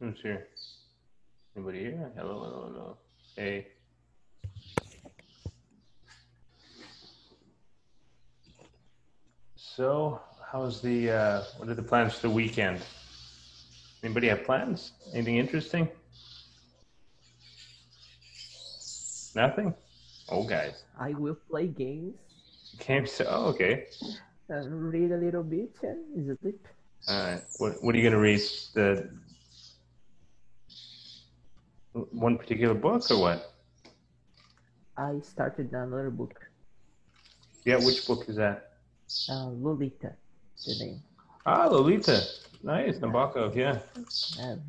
I'm sure. Anybody here? Hello, hello, hello. Hey. So, how's what are the plans for the weekend? Anybody have plans? Anything interesting? Nothing? Oh, guys. I will play games, Games? Oh, okay. read a little bit, and sleep. All right. What are you going to read? The one particular book or what? I started another book, Yeah, which book is that? Lolita, the name. Ah, Lolita. Nice. Yeah, Nabokov, yeah.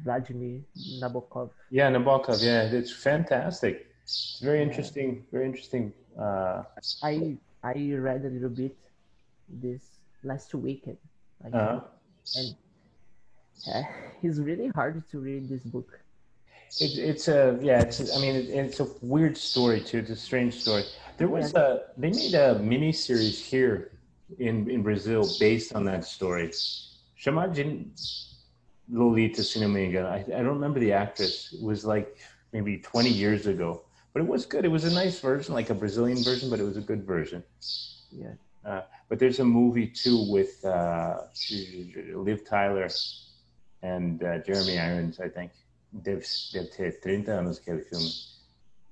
Vladimir Nabokov. Yeah, Nabokov, yeah. It's fantastic. It's very Yeah, interesting, very interesting. I read a little bit this last weekend, I Uh, think, and uh, it's really hard to read this book. it's a yeah. I mean, it's a weird story too. It's a strange story. Yeah, They made a mini series here in Brazil based on that story. Chamada Lolita, se não me engano. I don't remember the actress. It was like maybe 20 years ago, but it was good. It was a nice version, like a Brazilian version, but it was a good version. yeah, But there's a movie too with Liv Tyler and Jeremy Irons, I think. Deve ter 30 anos aquele filme.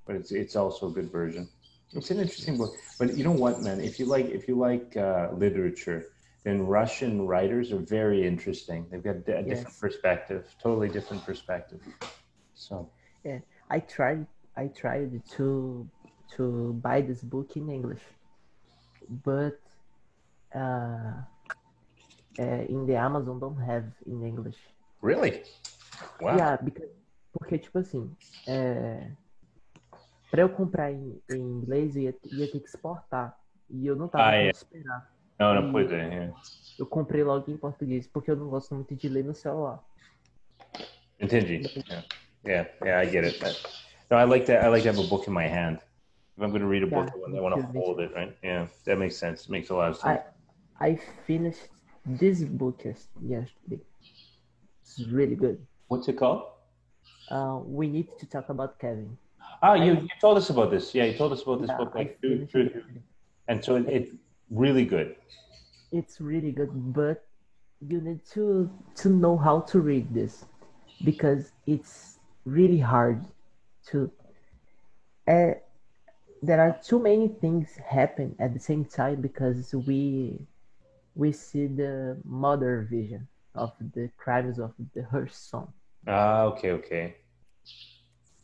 But it's also a good version. It's an interesting book. But you know what, man? If you like literature, then Russian writers are very interesting. They've got a different yes, perspective, totally different perspective. So yeah. I tried to buy this book in English, but uh, in the Amazon don't have in English. really, wow. Yeah, porque, tipo assim, para eu comprar em inglês, ia ter que exportar. E eu não tava Ah, com yeah. onde esperar. No, no Aí puede. Yeah. eu comprei logo em português, porque eu não gosto muito de ler no celular. Entendi. Daí, Yeah. Yeah, I get it. No, I like that. I like to have a book in my hand. If I'm going to read a book, yeah, I me want to too, me hold too. it, right? Yeah, that makes sense. It makes a lot of sense. I, I finished this book yesterday. It's really good. What's it called? We need to talk about Kevin. Oh, I you told us about this. Yeah, you told us about this Yeah, book I like finished it yesterday. and so it's really good. It's really good, but you need to know how to read this because it's really hard to. Uh, there are too many things happen at the same time because we see the mother vision of the crimes of her son. Ah, okay, okay.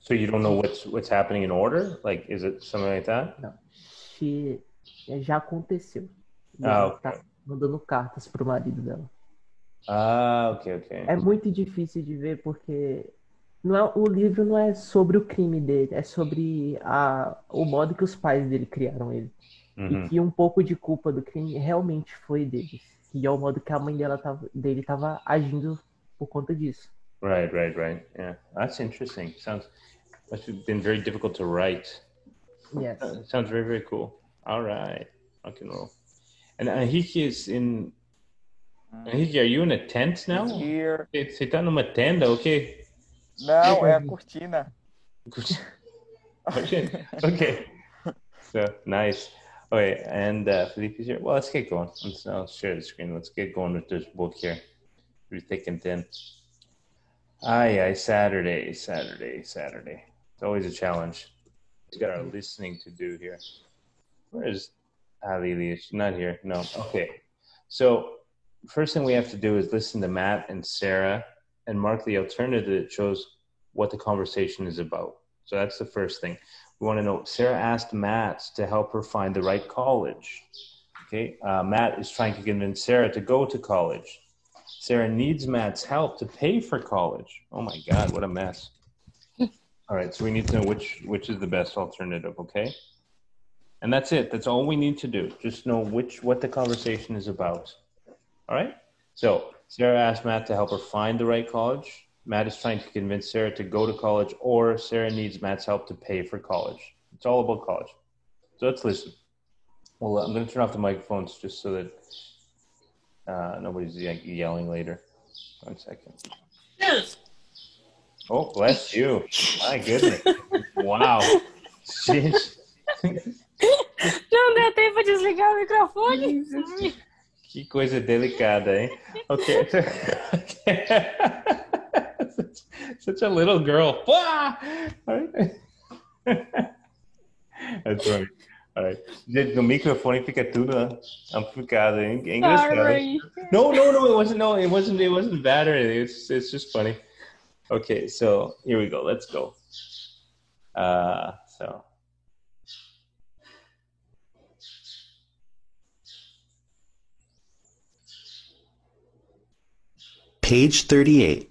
So you don't know E what's happening in order? Like, is it something like that? não, she, já aconteceu e Ah, ela tá okay. mandando cartas pro marido dela. Ah, okay, okay. É muito difícil de ver porque o livro não é sobre o crime dele, é sobre o modo que os pais dele criaram ele. E Mm-hmm. que um pouco de culpa do crime realmente foi deles. E é o modo que a mãe dele estava agindo por conta disso. Right. Yeah, that's interesting. Must have been very difficult to write. Yes. Sounds very, very cool. All right, rock and roll. And Henrique is in. Henrique, are you in a tent now? It's here. Você tá numa tenda, okay? Não, é a cortina. Okay. So nice. Okay, and Felipe is here. Well, let's get going. I'll share the screen. Let's get going with this book here. Through thick and thin. Aye, Saturday. It's always a challenge. We've got our listening to do here. Where is Lily? She's not here. No. Okay. So first thing we have to do is listen to Matt and Sarah and mark the alternative that shows what the conversation is about. So that's the first thing. We want to know, Sarah asked Matt to help her find the right college. Okay. Matt is trying to convince Sarah to go to college. Sarah needs Matt's help to pay for college. Oh my God, what a mess. All right, so we need to know which is the best alternative, okay? And that's it. That's all we need to do. Just know what the conversation is about. All right? So Sarah asked Matt to help her find the right college. Matt is trying to convince Sarah to go to college, or Sarah needs Matt's help to pay for college. It's all about college. So let's listen. Well, I'm going to turn off the microphones just so that nobody's yelling later. 1 second. Yes. Oh, bless you. My goodness. Wow. Gente, Não deu tempo de desligar o microfone. que coisa delicada, hein? Okay. Such a little girl. Ah! All right. That's funny. All right. Gente, no microfone fica tudo amplificado, hein? É engraçado. Sorry. No, it wasn't bad or anything. It's just funny. Okay, so here we go. Let's go. So Page 38.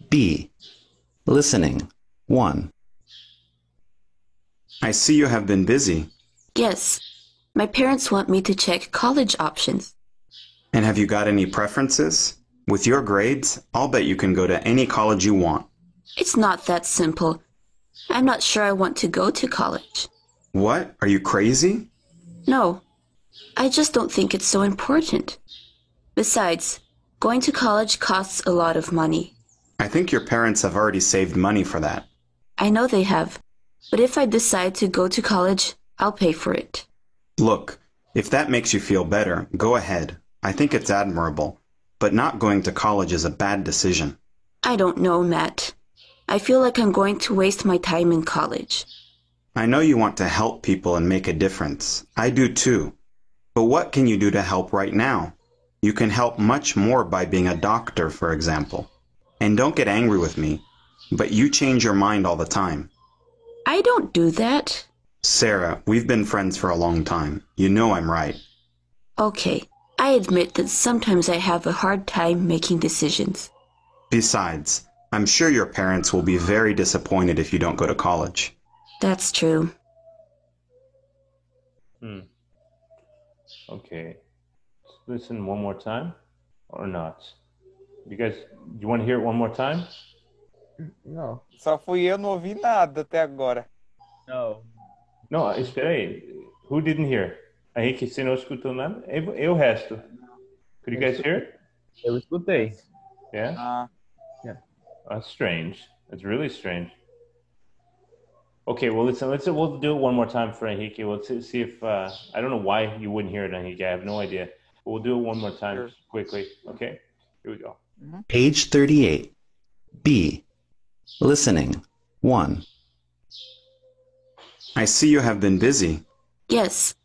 B. Listening. 1. I see you have been busy. Yes. My parents want me to check college options. And have you got any preferences? With your grades, I'll bet you can go to any college you want. It's not that simple. I'm not sure I want to go to college. What? Are you crazy? No. I just don't think it's so important. Besides, going to college costs a lot of money. I think your parents have already saved money for that. I know they have. But if I decide to go to college, I'll pay for it. Look, if that makes you feel better, go ahead. I think it's admirable. But not going to college is a bad decision. I don't know, Matt. I feel like I'm going to waste my time in college. I know you want to help people and make a difference. I do too. But what can you do to help right now? You can help much more by being a doctor, for example. And don't get angry with me, but you change your mind all the time. I don't do that. Sarah, we've been friends for a long time. You know I'm right. Okay, I admit that sometimes I have a hard time making decisions. Besides, I'm sure your parents will be very disappointed if you don't go to college. That's true. Okay. Listen one more time or not? You want to hear it one more time? No. Só fui eu, não ouvi nada até agora. No. No, espera aí. Who didn't hear? Henrique, você não escutou nada? E o resto? Could you guys hear it? Eu escutei. Yeah? Ah, That's strange. That's really strange. Okay, well, listen, we'll do it one more time for Henrique. We'll see if, I don't know why you wouldn't hear it, Henrique. I have no idea. But we'll do it one more time Sure. quickly. Okay? Here we go. Page 38. B. Listening. 1. I see you have been busy. Yes.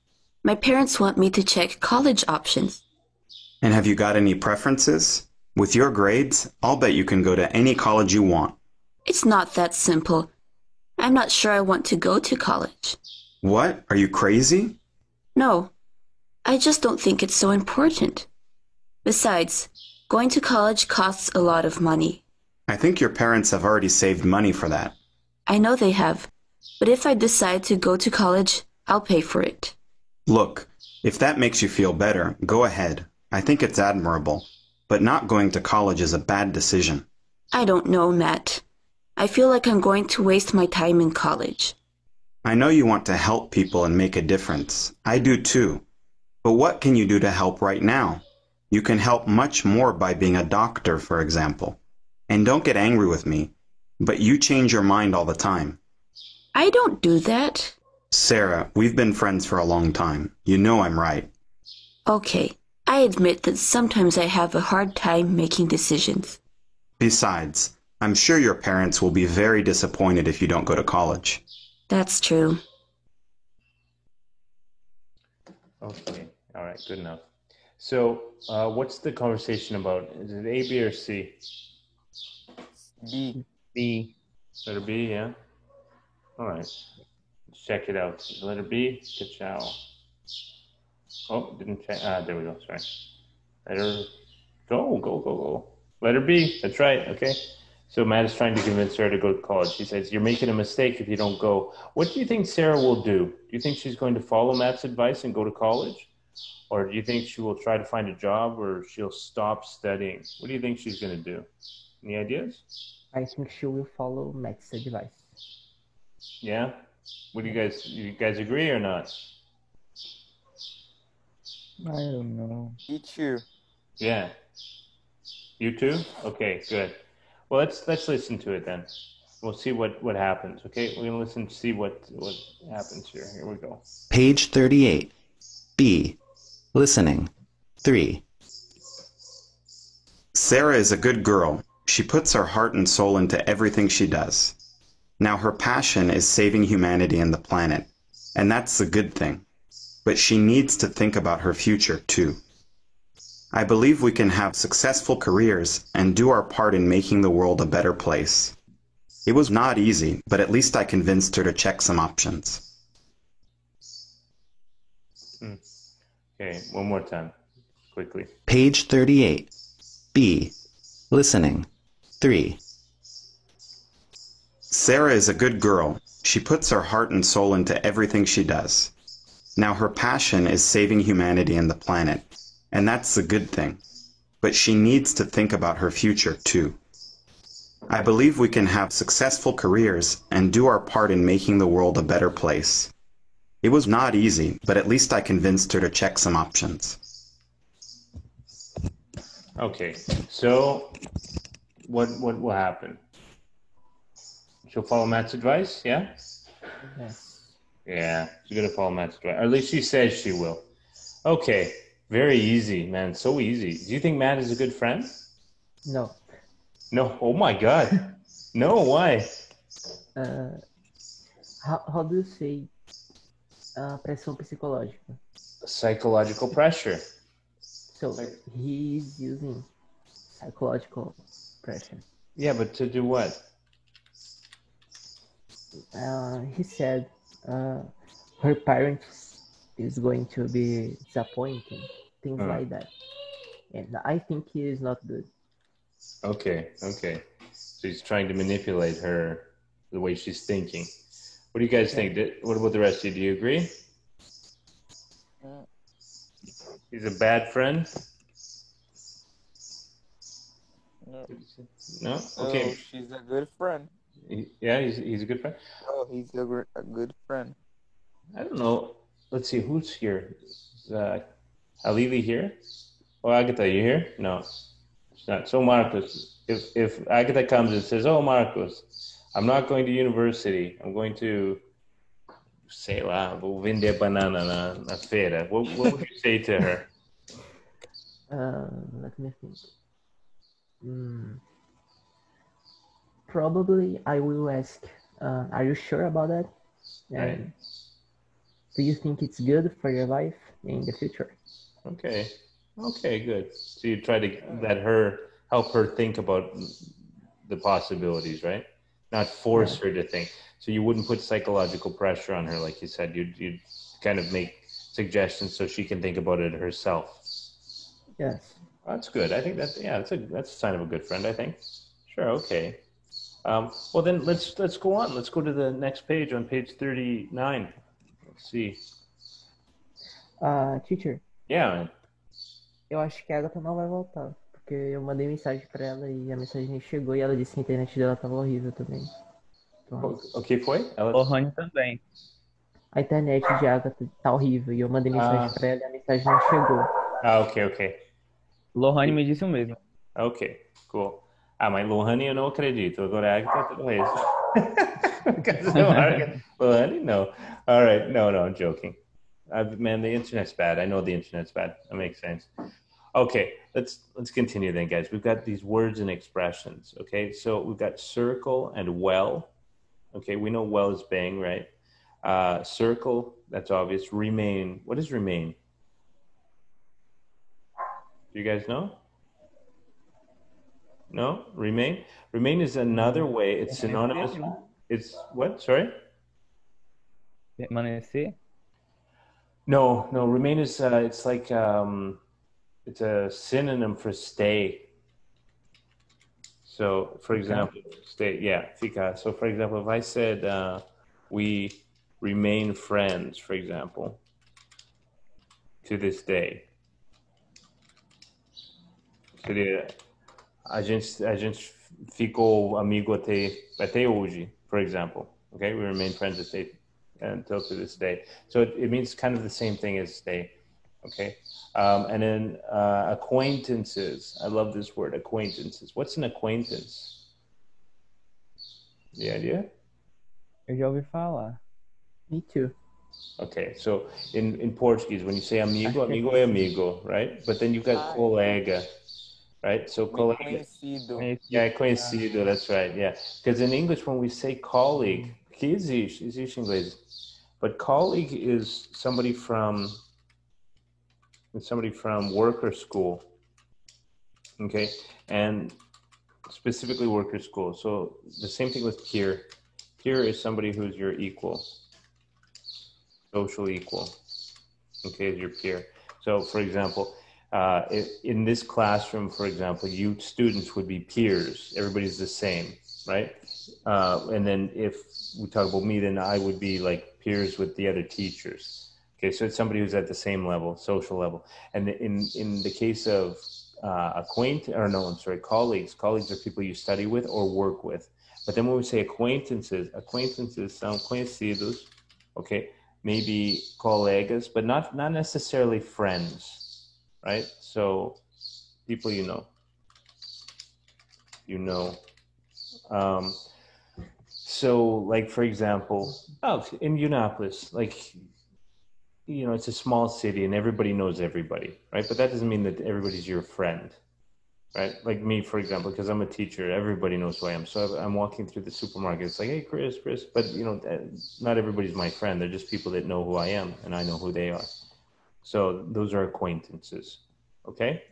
My parents want me to check college options. And have you got any preferences? With your grades, I'll bet you can go to any college you want. It's not that simple. I'm not sure I want to go to college. What? Are you crazy? No. I just don't think it's so important. Besides, going to college costs a lot of money. I think your parents have already saved money for that. I know they have. But if I decide to go to college, I'll pay for it. Look, if that makes you feel better, go ahead. I think it's admirable. But not going to college is a bad decision. I don't know, Matt. I feel like I'm going to waste my time in college. I know you want to help people and make a difference. I do too. But what can you do to help right now? You can help much more by being a doctor, for example. And don't get angry with me, but you change your mind all the time. I don't do that. Sarah, we've been friends for a long time. You know I'm right. Okay, I admit that sometimes I have a hard time making decisions. Besides, I'm sure your parents will be very disappointed if you don't go to college. That's true. Okay. All right. Good enough. So, what's the conversation about? Is it A, B, or C? B. B. Letter B, yeah? All right. Let's check it out. Letter B, ka-chow. Oh, didn't check. There we go. Sorry. Letter, go. Letter B, that's right. Okay. So Matt is trying to convince her to go to college. He says, you're making a mistake if you don't go. What do you think Sarah will do? Do you think she's going to follow Matt's advice and go to college? Or do you think she will try to find a job or she'll stop studying? What do you think she's going to do? Any ideas? I think she will follow Matt's advice. Yeah? What do you guys agree or not? I don't know. Me too. Yeah. You too? Okay, good. Well, let's listen to it then. We'll see what happens. Okay, we're gonna listen to see what happens here. Here we go. Page 38. B. Listening. 3. Sarah is a good girl. She puts her heart and soul into everything she does. Now her passion is saving humanity and the planet, and that's a good thing. But she needs to think about her future too. I believe we can have successful careers and do our part in making the world a better place. It was not easy, but at least I convinced her to check some options. Okay, one more time, quickly. Page 38. B. Listening. 3. Sarah is a good girl. She puts her heart and soul into everything she does. Now her passion is saving humanity and the planet, and that's a good thing. But she needs to think about her future too. I believe we can have successful careers and do our part in making the world a better place. It was not easy, but at least I convinced her to check some options. Okay, so what will happen? She'll follow Matt's advice, yeah? Yes. Yeah, she's gonna follow Matt's advice. Or at least she says she will. Okay, very easy, man. So easy. Do you think Matt is a good friend? No. No. Oh my God. No. Why? How do you say pressão psicológica? Psychological pressure. So he's using psychological pressure. Yeah, but to do what? He said her parents is going to be disappointing, things like that. And I think he is not good. Okay. So he's trying to manipulate her, the way she's thinking. What do you guys think? What about the rest of you? Do you agree? He's a bad friend? No? Okay. Oh, she's a good friend. Yeah, he's a good friend. Oh, he's a good friend. I don't know. Let's see, who's here? Is Alili here? Oh, Agatha, you here? No, she's not. So Marcos, if Agatha comes and says, "Oh, Marcos, I'm not going to university. I'm going to, sei lá, vou vender banana na feira." What would you say to her? Let me think. Probably I will ask, are you sure about that? Right. Do you think it's good for your life in the future? Okay, good. So you try to help her think about the possibilities, right? Not force her to think. So you wouldn't put psychological pressure on her, like you said. You'd kind of make suggestions so she can think about it herself. Yes. That's good. I think that's a sign of a good friend, I think. Sure, okay. Well then let's go on. Let's go to the next page on page 39. Let's see. Teacher. Yeah, man. Eu acho que a Agatha não vai voltar. Porque eu mandei mensagem pra ela e a mensagem nem chegou e ela disse que a internet dela tava horrível também. Então, O que foi? Lohane também. a internet de Agatha tá horrível e eu mandei mensagem pra ela e a mensagem não chegou. Ok. Lohane me disse o mesmo. Ok, cool. Mas Lohane eu não acredito. Agora a Agatha tudo isso. Lohane, no. All right, no, I'm joking. Man, the internet's bad. I know the internet's bad. That makes sense. Okay, let's continue then, guys. We've got these words and expressions. Okay, so we've got circle and well. Okay, we know well is bang, right? Circle, that's obvious. Remain. What is remain? Do you guys know? No? Remain? Remain is another way. It's synonymous. It's what? Sorry? Permanecer? No. Remain is it's like it's a synonym for stay. So, for example, stay. Yeah, fica. So, for example, if I said we remain friends, for example, to this day, seria a gente ficou amigo até hoje, for example. Okay, we remain friends until to this day. So it means kind of the same thing as stay. Okay, and then acquaintances. I love this word, acquaintances. What's an acquaintance? The idea? Eu já ouvi falar. Me too. Okay, so in Portuguese, when you say amigo, Acho que amigo é amigo, right? But then you've got Hi. colega, right? So Me colega, conhecido. Conheci. yeah, conhecido, that's right, yeah. Because in English, when we say colleague, que existe em inglês, but colleague is somebody from work or school, okay? And specifically work or school. So the same thing with peer. Peer is somebody who's your equal, social equal, okay, is your peer. So for example, in this classroom, for example, you students would be peers. Everybody's the same, right? And then if we talk about me, then I would be like peers with the other teachers. Okay, so it's somebody who's at the same level, social level. And in the case of colleagues are people you study with or work with. But then when we say acquaintances são conhecidos, okay, maybe colegas, but not necessarily friends, right? So people you know. So like for example, in Unápolis, like it's a small city and everybody knows everybody, right? But that doesn't mean that everybody's your friend, right? Like me, for example, because I'm a teacher, everybody knows who I am. So I'm walking through the supermarket. It's like, hey, Chris, but not everybody's my friend. They're just people that know who I am and I know who they are. So those are acquaintances. Okay.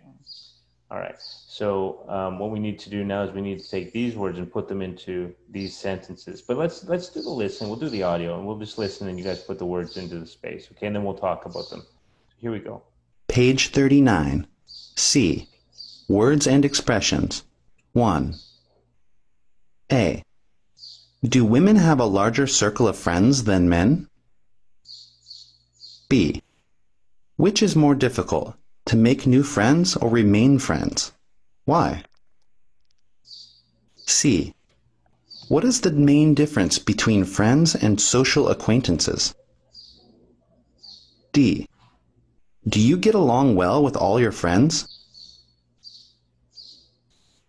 All right. So what we need to do now is we need to take these words and put them into these sentences. But let's do the listen. We'll do the audio and we'll just listen and you guys put the words into the space. Okay. And then we'll talk about them. Here we go. Page 39. C. Words and expressions. 1. A. Do women have a larger circle of friends than men? B. Which is more difficult, to make new friends or remain friends? Why? C. What is the main difference between friends and social acquaintances? D. Do you get along well with all your friends?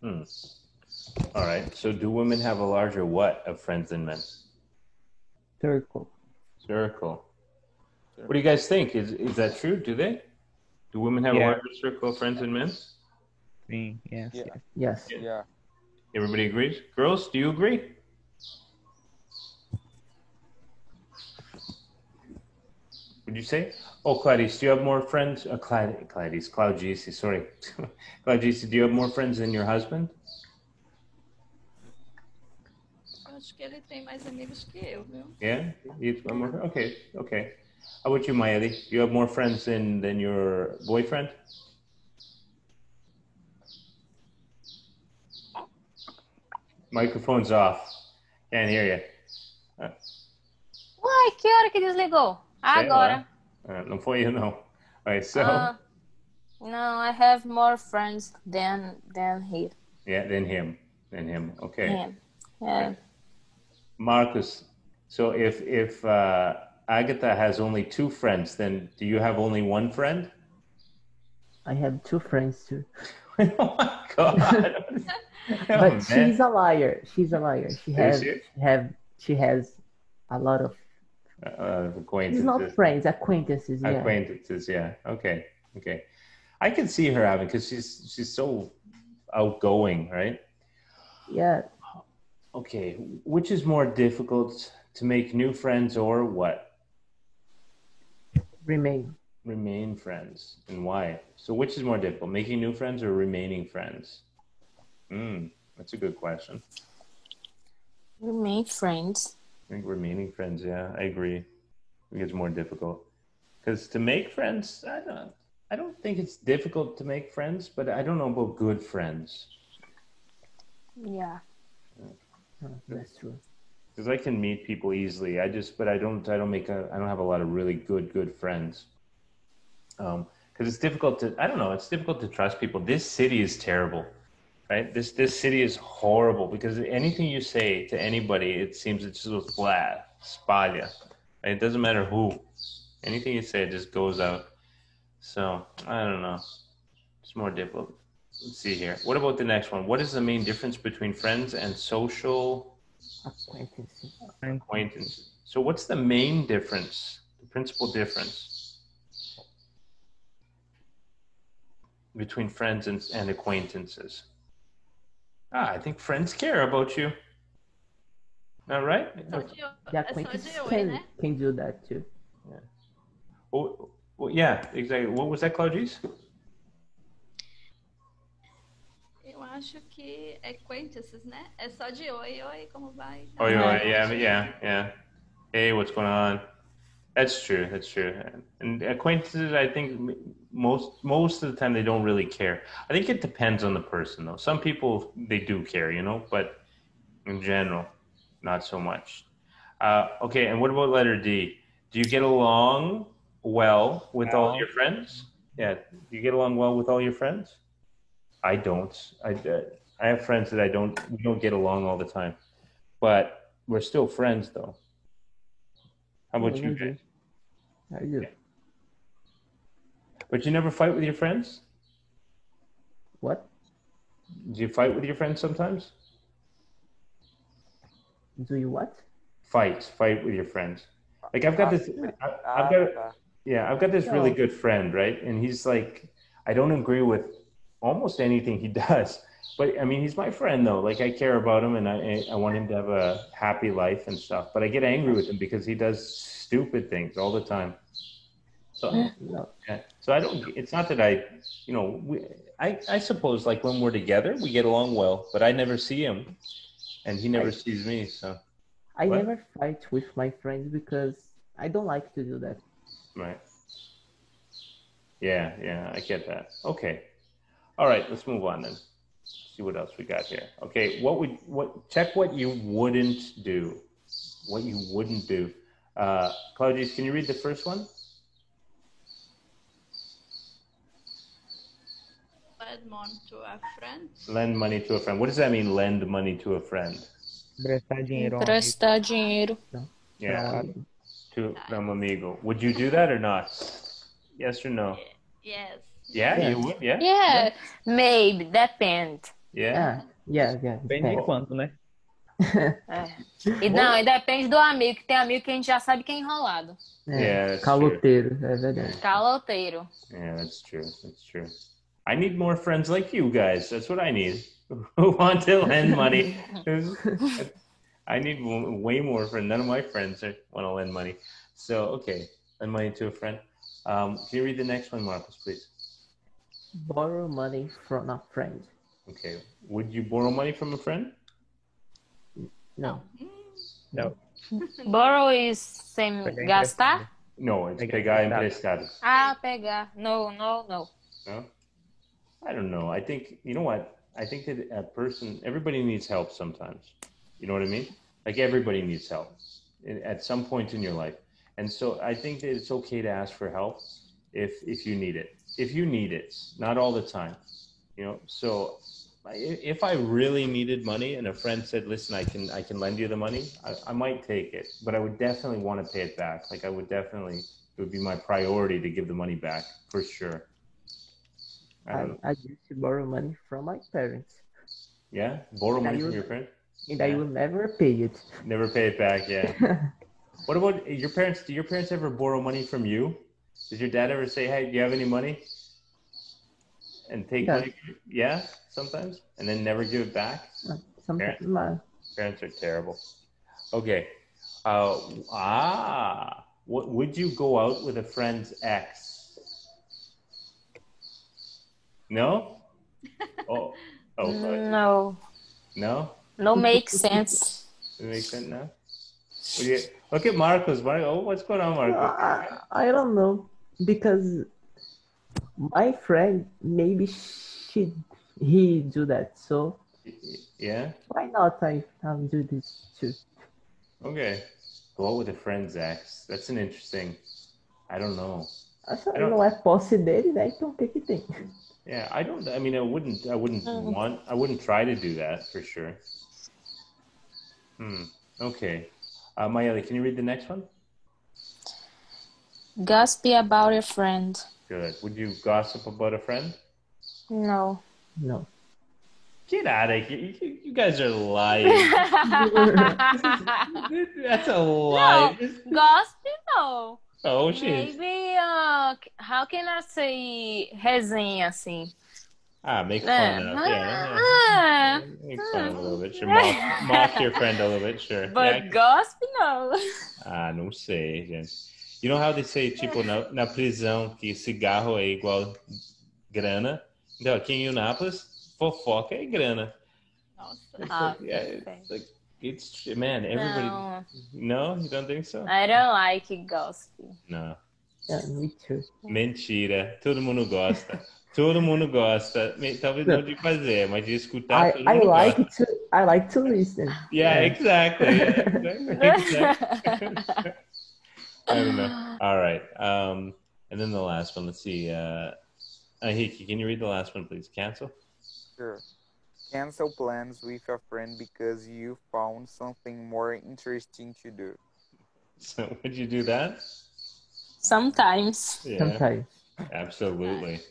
All right. So do women have a larger what of friends than men? Circle. What do you guys think? Is that true? Do they? Do women have a larger circle of friends than men? Sim, yes, Yeah. yes. Yes. Yeah. Everybody agrees? Girls, do you agree? Would you say? Oh, Clarice, do you have more friends? Claudice, sorry. Claudice, do you have more friends than your husband? Acho que ele tem mais amigos que eu, viu? Yeah? You have more? Okay. How about you, Maeli? Do you have more friends than your boyfriend? Microphone's off. Can't hear you. Uai, que hora que desligou? Agora. Não foi eu, não. Alright, so... No, I have more friends than he. Yeah, than him. Okay. Him. Yeah. Marcus, so if Agatha has only 2 friends, then do you have only 1 friend? I have 2 friends too. Oh my God. But she's a liar. She has a lot of acquaintances. It's not friends, acquaintances. Yeah. Acquaintances, yeah. Okay. I can see her having, because she's so outgoing, right? Yeah. Okay, which is more difficult, to make new friends or what? Remain friends, and why? So which is more difficult, making new friends or remaining friends? That's a good question. Remain friends. I think remaining friends, yeah, I agree. I think it's more difficult. Because to make friends, I don't think it's difficult to make friends, but I don't know about good friends. Yeah. That's true. Because I can meet people easily. I don't have a lot of really good friends. Because it's difficult to trust people. This city is terrible, right? This city is horrible because anything you say to anybody, it seems it's just blah, espalha. Right? It doesn't matter who. Anything you say, it just goes out. So I don't know. It's more difficult. Let's see here. What about the next one? What is the main difference between friends and social Acquaintance. Acquaintance. So what's the main difference, the principal difference between friends and acquaintances? I think friends care about you. All right? The acquaintance can do that too. Oh, well, yeah, exactly. What was that, Claudice? Eu acho que acquaintances, né? É só de oi, oi, como vai? Oh, yeah. Hey, what's going on? That's true. And acquaintances, I think most of the time they don't really care. I think it depends on the person, though. Some people they do care, but in general, not so much. Okay, and what about letter D? Do you get along well with all your friends? Yeah, do you get along well with all your friends? I don't. I have friends that we don't get along all the time, but we're still friends, though. How about you guys? I do. But you never fight with your friends? What? Do you fight with your friends sometimes? Do you what? Fight with your friends. Like I've got this really good friend, right? And he's like, I don't agree with almost anything he does, but I mean, he's my friend though. Like I care about him and I want him to have a happy life and stuff, but I get angry with him because he does stupid things all the time. So, yeah. So I don't, it's not that I suppose like when we're together, we get along well, but I never see him and he never sees me. So I never fight with my friends because I don't like to do that. Right. Yeah, I get that. Okay. All right, let's move on then. See what else we got here. Okay, check what you wouldn't do. What you wouldn't do. Claudius, can you read the first one? Lend money to a friend. Lend money to a friend. What does that mean, lend money to a friend? Emprestar dinheiro a um amigo. Emprestar dinheiro. Yeah, from amigo. Would you do that or not? Yes or no? Yes. Yeah, you would? Yeah? Yeah, maybe, depende. Yeah? Yeah. Depende de quanto, né? E não, e depende do amigo, que tem amigo que a gente já sabe que é enrolado. Yeah, caloteiro, é verdade. Caloteiro. Yeah, that's true. I need more friends like you guys. That's what I need. Who want to lend money. I need way more friends. None of my friends want to lend money. So, okay, lend money to a friend. Can you read the next one, Marcus, please? Borrow money from a friend. Okay. Would you borrow money from a friend? No. Borrow is sem gastar? No, it's pegar emprestado. Pegar. No. No? I don't know. I think, you know what? I think that everybody needs help sometimes. You know what I mean? Like everybody needs help at some point in your life. And so I think that it's okay to ask for help if you need it. If you need it, not all the time. So if I really needed money and a friend said, listen, I can lend you the money, I might take it, but I would definitely want to pay it back. Like it would be my priority to give the money back for sure. I used to borrow money from my parents. Yeah? Borrow money from your parents? And I will never pay it. Never pay it back, yeah. What about your parents? Do your parents ever borrow money from you? Did your dad ever say, hey, do you have any money? And take money? Yeah, sometimes? And then never give it back? Sometimes. Parents are terrible. Okay. Would you go out with a friend's ex? No? Oh, No. No? No makes sense. It makes sense now? Look at Marcos. What's going on, Marcos? I don't know. Because my friend, maybe he do that. So yeah, why not I do this too? Okay, go out with a friend's ex. That's an interesting. I don't know. Não é posse dele, né? Então o que tem? Yeah, I wouldn't try to do that for sure. Okay. Mayeli, can you read the next one? Gossip about a friend. Good. Would you gossip about a friend? No. No. Get out of here. You guys are lying. That's a lie. Gossip, no. Oh, shit. Maybe, how can I say resenha, assim? Make fun of. Yeah. Make fun of a little bit. Sure. Mock your friend a little bit, sure. But gossip, no. Não sei, gente. You know how they say, tipo, na prisão, que cigarro é igual grana? Então, aqui em Unápolis, fofoca é grana. Nossa. It's man, everybody. No, you don't think so? I don't like gossip. No. Yeah, me too. Mentira. Todo mundo gosta. Todo mundo gosta. Talvez não de fazer, mas de escutar. Todo I mundo like gosta. I like to listen. Yeah, exactly. Exactly. I don't know. All right. And then the last one. Let's see. Hiki, can you read the last one, please? Cancel. Sure. Cancel plans with a friend because you found something more interesting to do. So would you do that? Sometimes. Yeah, Sometimes. absolutely.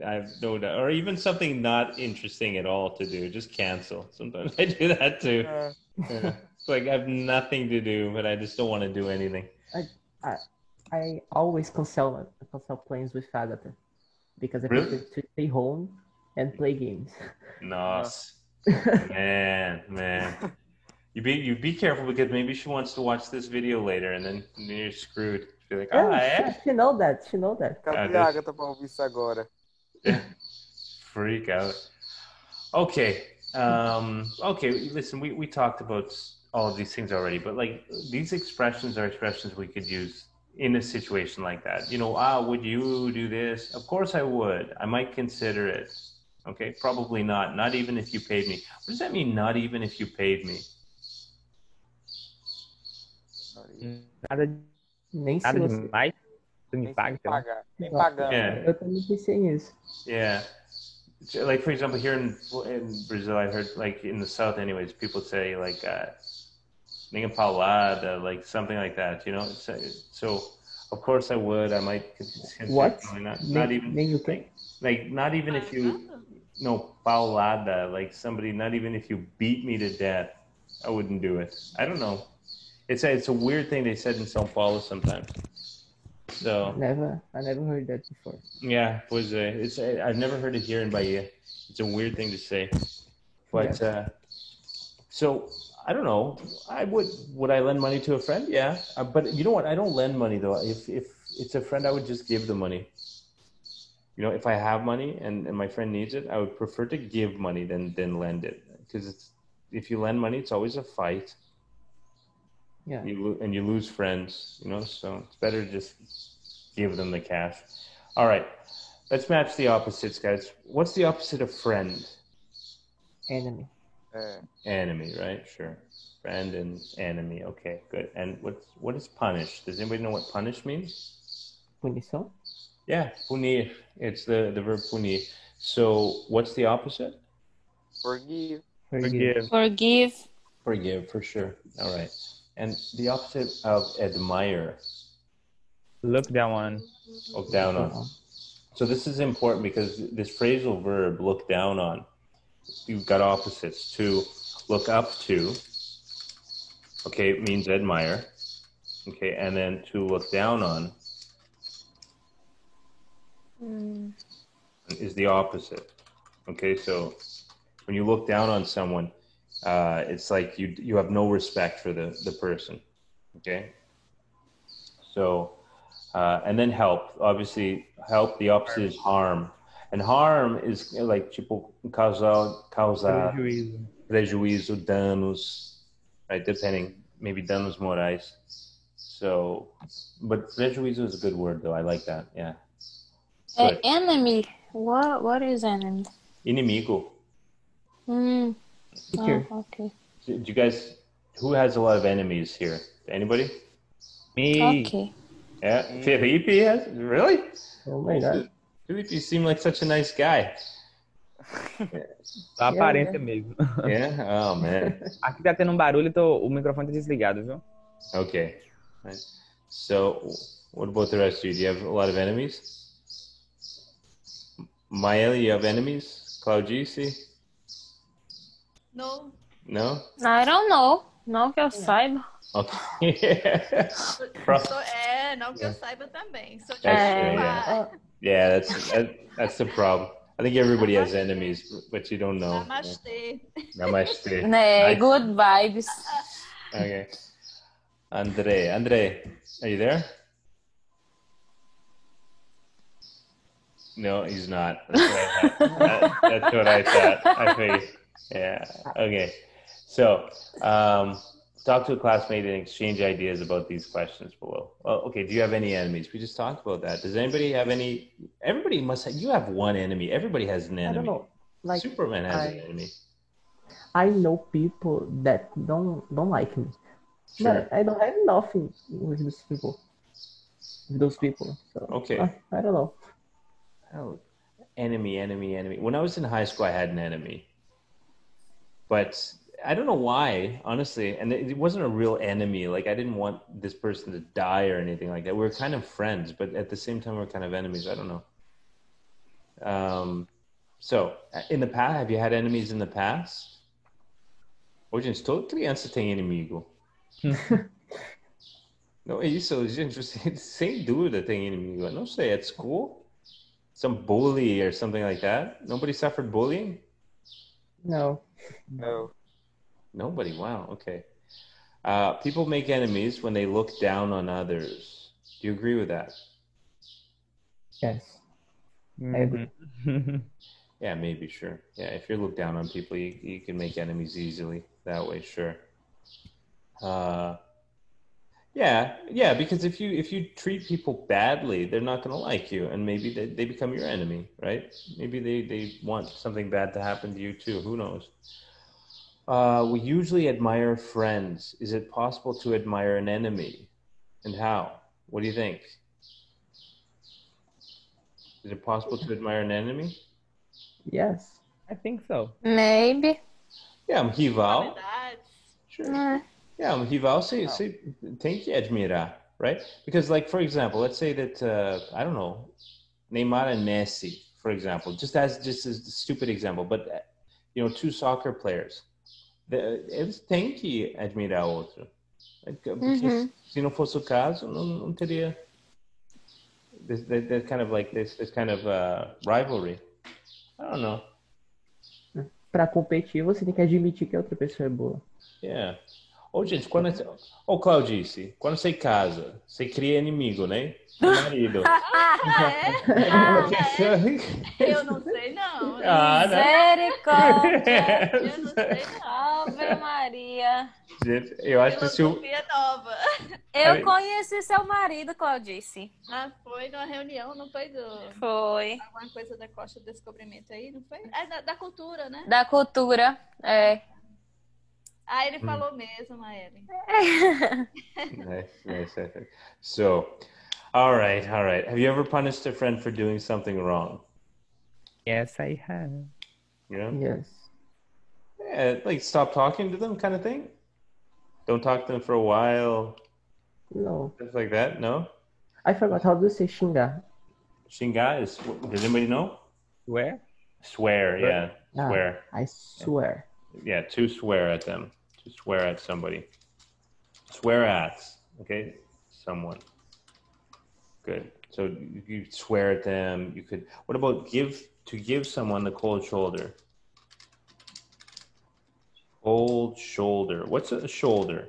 I have no doubt. Or even something not interesting at all to do. Just cancel. Sometimes I do that too. Yeah. It's like I have nothing to do, but I just don't want to do anything. I always cancel plans with Agatha because I Really? prefer to stay home and play games. Nice. Man. You be careful because maybe she wants to watch this video later and then you're screwed. Be like, She know that. She know that. Cadê a Agatha pra ouvir isso agora? Freak out. Okay. Okay, listen, we talked about all of these things already, but like these expressions are expressions we could use in a situation like that. You know, would you do this? Of course I would. I might consider it. Okay, probably not. Not even if you paid me. What does that mean, not even if you paid me? Nada Nem se Nada você... demais. Tu me Nem paga. sem pagar. Nem pagando. Yeah. Eu também pensei nisso. Yeah. So, like, for example, here in Brazil, I heard, like, in the South anyways, people say, like, "Ninguém paulada," like, something like that, you know? So, of course I would. I might consider What? not even... Nem o quê? Like, not even if you... No, paulada. Like, somebody, not even if you beat me to death, I wouldn't do it. I don't know. It's a weird thing they said in São Paulo sometimes. So... I never heard that before. Yeah, I've never heard it here in Bahia. It's a weird thing to say, but so I don't know. Would I lend money to a friend? Yeah, but you know what? I don't lend money though. If it's a friend, I would just give the money. You know, if I have money and my friend needs it, I would prefer to give money than lend it because if you lend money, it's always a fight. Yeah. You lose friends. You know, so it's better to just give them the cash. All right, let's match the opposites, guys. What's the opposite of friend? Enemy. Enemy, right? Sure. Friend and enemy. Okay, good. And what is punish? Does anybody know what punish means? Punição? Yeah, punir. It's the verb punir. So what's the opposite? Forgive. Forgive. Forgive, for sure. All right. And the opposite of admire. Look down on. Look down on. So this is important because this phrasal verb, look down on, you've got opposites. To look up to, okay, it means admire. Okay, and then to look down on is the opposite. Okay, so when you look down on someone, it's like you have no respect for the person. Okay, so and then help. Obviously, help. The opposite is harm, and harm is like tipo causar prejuízo, danos, right? Depending, maybe danos morais. So, but prejuízo is a good word though. I like that. Yeah. Enemy. What is enemy? Inimigo. Teacher. Oh, okay. Do you guys? Who has a lot of enemies here? Anybody? Me. Okay. Yeah, Felipe has. Really? Oh my God. Felipe, you seem like such a nice guy. A aparência mesmo. Yeah. Oh man. Aqui tá tendo um barulho, o microfone tá desligado, viu? Okay. Right. So, what about the rest of you? Do you have a lot of enemies? Maeli, you have enemies? Claudice? No. No? I don't know. Não que eu saiba. Okay. Não que eu saiba também. Sou de That's É. true, yeah. Yeah, that's the problem. I think everybody has enemies, but you don't know. Namastê. Namaste. Né, Nice. good vibes. Okay. Andre, are you there? No, he's not. That's what I thought. I figured. Yeah. Okay. So, talk to a classmate and exchange ideas about these questions below. Well, okay. Do you have any enemies? We just talked about that. Does anybody have any? Everybody must have. You have one enemy. Everybody has an I don't enemy. know. Like Superman has an enemy. I know people that don't like me. Sure. But I don't have nothing with those people. So Okay. I don't know. Oh, enemy. When I was in high school, I had an enemy. But I don't know why, honestly. And it wasn't a real enemy. Like, I didn't want this person to die or anything like that. We were kind of friends, but at the same time, we're kind of enemies. I don't know. So, in the past, have you had enemies in the past? Ô, gente, toda criança tem inimigo. Não é isso, gente. Sem dúvida tem inimigo. I don't say at school. Some bully or something like that? Nobody suffered bullying? No. No. Nobody? Wow, okay. People make enemies when they look down on others. Do you agree with that? Yes. I agree. Yeah, maybe, sure. Yeah, if you look down on people, you can make enemies easily that way, sure. Yeah, because if you treat people badly, they're not going to like you, and maybe they become your enemy, right? Maybe they want something bad to happen to you too. Who knows? We usually admire friends. Is it possible to admire an enemy, and how? What do you think? Is it possible to admire an enemy? Yes. I think so. Maybe. Yeah, um rival. Verdade. Sure. Yeah, um rival você tem que admirar, right? Because, like, for example, let's say that I don't know, Neymar and Messi, for example, just as a stupid example, but two soccer players, eles têm que admirar o outro. Porque se não fosse o caso, não teria this kind of like this kind of rivalry. I don't know. Pra competir, você tem que admitir que a outra pessoa é boa. Yeah. Ô, gente, Claudice, quando você casa, você cria inimigo, né? Do marido. Eu não sei, não. Misericórdia. Eu não sei, não. Ave Maria. Gente, eu acho que se o... Filosofia nova. Eu conheci seu marido, Claudice. Ah, foi numa reunião, não foi Foi. alguma coisa da Costa do Descobrimento aí, não foi? É da cultura, né? Da cultura, é. Ah, ele falou mesmo, Maeli. Nice. So, all right. Have you ever punished a friend for doing something wrong? Yes, I have. Yes. Yeah, like stop talking to them kind of thing? Don't talk to them for a while? No. Stuff like that? No? I forgot how to say xingar. Xingar is... Does anybody know? Where? Swear, yeah. Swear. I swear. Yeah, to swear at them. To swear at somebody. Swear at, okay? Someone. Good. So you swear at them. You could... What about give someone the cold shoulder? Cold shoulder. What's a shoulder?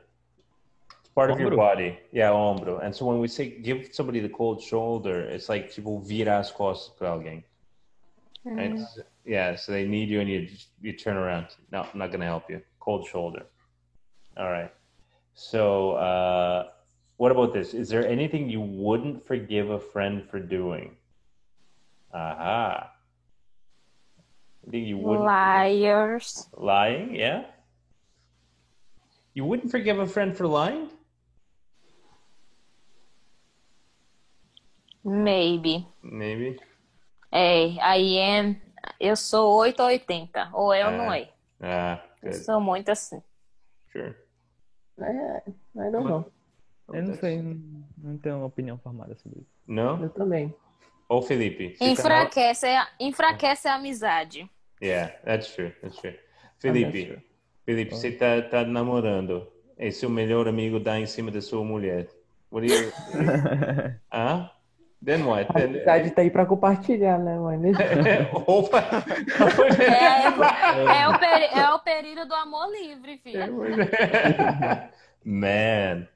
It's part of your Ombro. body. Yeah, ombro. And so when we say give somebody the cold shoulder, it's like tipo virar as costas para alguém. Right? Yeah, so they need you and you turn around. No, I'm not going to help you. Cold shoulder. All right. So what about this? Is there anything you wouldn't forgive a friend for doing? Aha. Anything you wouldn't... Liars. Lying, yeah? You wouldn't forgive a friend for lying? Maybe. Maybe. É, eu sou 8 ou 80. Ou é ou não é. Eu Good. sou muito assim. Sure. I don't know. Eu não sei, não tenho uma opinião formada sobre isso. No? Eu também. Oh, Felipe. Enfraquece a amizade. Yeah, that's true. Felipe, Felipe, você tá namorando. E seu melhor amigo dá em cima da sua mulher. What do you... Hã? Then what? A amizade tá aí pra compartilhar, né, mano? Opa! É o período do amor livre, filho. Man.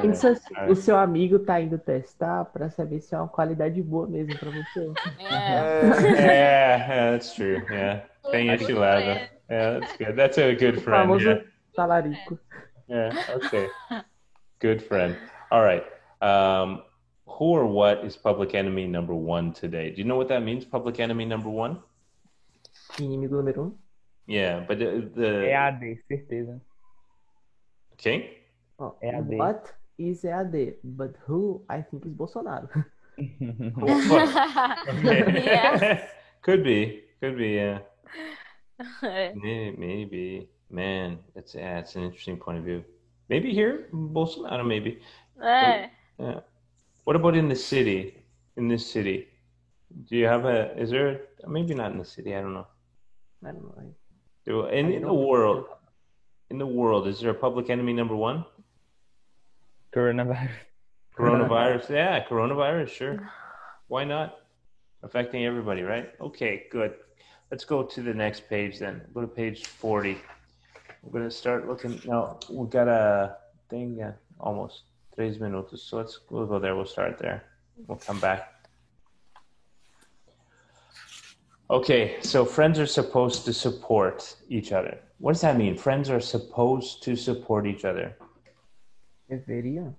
Pensa se o seu amigo tá indo testar pra saber se é uma qualidade boa mesmo pra você. Yeah, that's true. Yeah. Tem esse lado. Yeah, that's good. That's a good O friend. famoso Yeah. talarico. Yeah. Okay. Good friend. All right. Who or what is public enemy number one today? Do you know what that means? Public enemy number one? Inimigo número 1. Yeah, but the EAD, certeza. okay. Oh, EAD. what is EAD? But who I think is Bolsonaro. Okay. Yeah. Could be. Yeah. Maybe. Man, it's an interesting point of view. Maybe here, Bolsonaro, maybe. É. Yeah. What about in the city? In this city, do you have is there, maybe not in the city, I don't know. I don't know. In the world, is there a public enemy number one? Coronavirus. Coronavirus? Yeah, coronavirus, sure. Why not? Affecting everybody, right? Okay, good. Let's go to the next page then. Go to page 40. We're going to start looking. No, we've got a thing, almost 3 minutes. So we'll go there. We'll start there. We'll come back. Okay, so friends are supposed to support each other. What does that mean? Friends are supposed to support each other. Deveriam.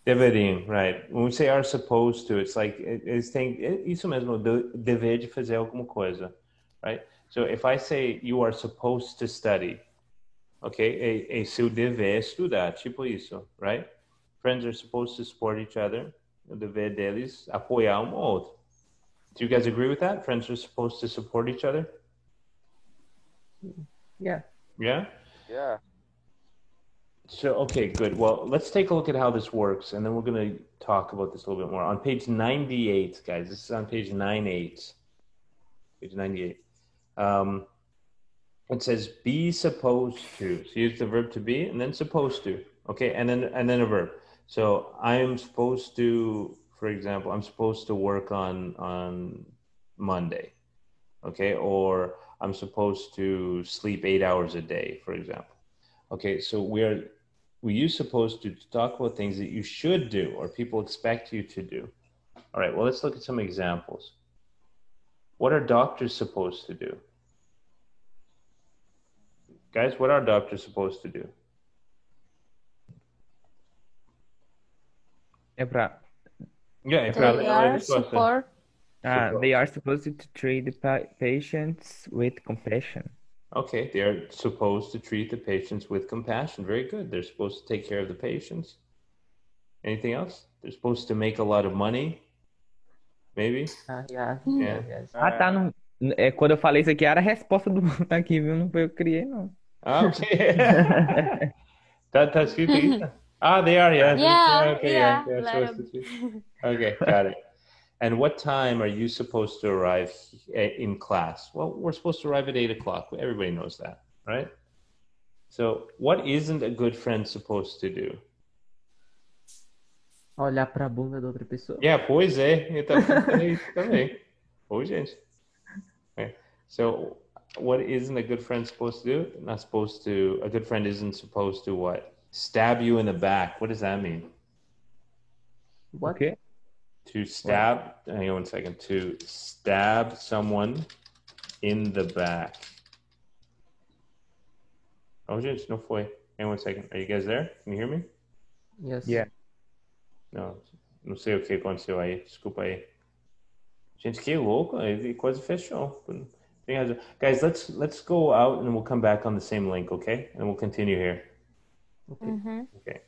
Deveriam, right. When we say are supposed to, it's like, isso mesmo, dever de fazer alguma coisa, right? So if I say you are supposed to study, okay, é seu dever estudar, tipo isso, right? Friends are supposed to support each other. O dever deles apoiar um ao outro. Do you guys agree with that? Friends are supposed to support each other? Yeah. Yeah? Yeah. So, okay, good. Well, let's take a look at how this works, and then we're going to talk about this a little bit more. On page 98, guys, this is on page 98. Page 98. It says be supposed to. So use the verb to be and then supposed to. Okay, and then a verb. So I am supposed to, for example, I'm supposed to work on Monday. Okay, or I'm supposed to sleep 8 hours a day, for example. Okay, so we use supposed to talk about things that you should do or people expect you to do. All right, well, let's look at some examples. What are doctors supposed to do? Guys, what are doctors supposed to do? É pra... Yeah, They are support. They are supposed to treat the patients with compassion. Okay, they are supposed to treat the patients with compassion. Very good. They're supposed to take care of the patients. Anything else? They're supposed to make a lot of money. Maybe? Yeah. Yeah. Yes. Tá no... quando eu falei isso aqui, era a resposta do aqui, viu? Não foi eu que criei, não. Ah, okay. Tá escrito isso? Ah, they are, yeah. Okay, yeah. Supposed to. Okay, got it. And what time are you supposed to arrive in class? Well, we're supposed to arrive at 8 o'clock. Everybody knows that, right? So what isn't a good friend supposed to do? Olhar pra bunda da outra pessoa. Yeah, pois é. Eu falei isso também. Oi, gente. Okay. So what isn't a good friend supposed to do? Not supposed to. A good friend isn't supposed to what? Stab you in the back. What does that mean? What? Okay. To stab, hang on 1 second, to stab someone in the back. Oh, gente, não foi. Hang on 1 second. Are you guys there? Can you hear me? Yes. Yeah. Não sei o que aconteceu aí. Desculpa aí. Gente, que louco. Ele quase fechou. Tem razão. Guys, let's go out and we'll come back on the same link, okay? And we'll continue here. Okay. Okay.